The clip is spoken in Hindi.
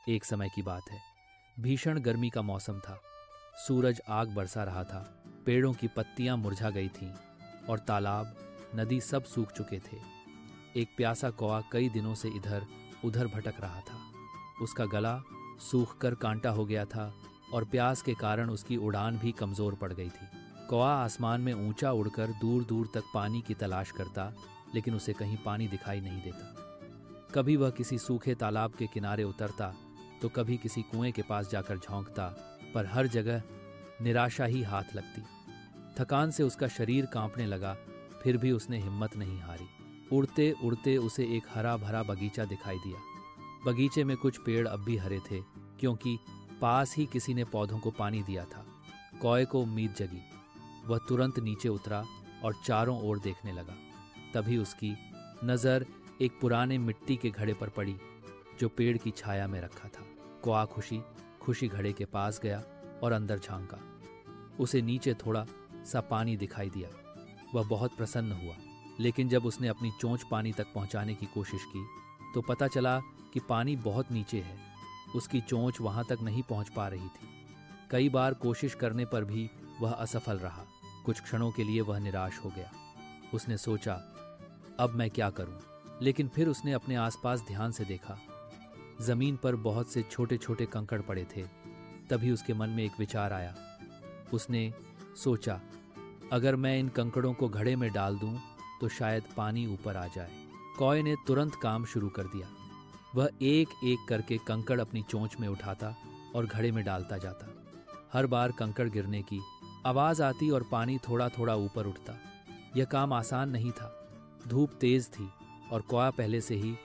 एक समय की बात है। भीषण गर्मी का मौसम था। सूरज आग बरसा रहा था। पेड़ों की पत्तियां मुरझा गई थीं और तालाब, नदी सब सूख चुके थे। एक प्यासा कौआ कई दिनों से इधर उधर भटक रहा था। उसका गला सूख कर कांटा हो गया था और प्यास के कारण उसकी उड़ान भी कमजोर पड़ गई थी। कौआ आसमान में ऊंचा उड़कर दूर दूर तक पानी की तलाश करता, लेकिन उसे कहीं पानी दिखाई नहीं देता। कभी वह किसी सूखे तालाब के किनारे उतरता तो कभी किसी कुएं के पास जाकर झोंकता, पर हर जगह निराशा ही हाथ लगती। थकान से उसका शरीर कांपने लगा, फिर भी उसने हिम्मत नहीं हारी। उड़ते उड़ते उसे एक हरा भरा बगीचा दिखाई दिया। बगीचे में कुछ पेड़ अब भी हरे थे, क्योंकि पास ही किसी ने पौधों को पानी दिया था। कौए को उम्मीद जगी। वह तुरंत नीचे उतरा और चारों ओर देखने लगा। तभी उसकी नज़र एक पुराने मिट्टी के घड़े पर पड़ी, जो पेड़ की छाया में रखा था। कौआ खुशी खुशी घड़े के पास गया और अंदर झांका। उसे नीचे थोड़ा सा पानी दिखाई दिया। वह बहुत प्रसन्न हुआ, लेकिन जब उसने अपनी चोंच पानी तक पहुंचाने की कोशिश की तो पता चला कि पानी बहुत नीचे है। उसकी चोंच वहां तक नहीं पहुंच पा रही थी। कई बार कोशिश करने पर भी वह असफल रहा। कुछ क्षणों के लिए वह निराश हो गया। उसने सोचा, अब मैं क्या करूं? लेकिन फिर उसने अपने आसपास ध्यान से देखा। जमीन पर बहुत से छोटे छोटे कंकड़ पड़े थे। तभी उसके मन में एक विचार आया। उसने सोचा, अगर मैं इन कंकड़ों को घड़े में डाल दूं तो शायद पानी ऊपर आ जाए। कौए ने तुरंत काम शुरू कर दिया। वह एक एक करके कंकड़ अपनी चोंच में उठाता और घड़े में डालता जाता। हर बार कंकड़ गिरने की आवाज आती और पानी थोड़ा थोड़ा ऊपर उठता। यह काम आसान नहीं था। धूप तेज थी और कौआ पहले से ही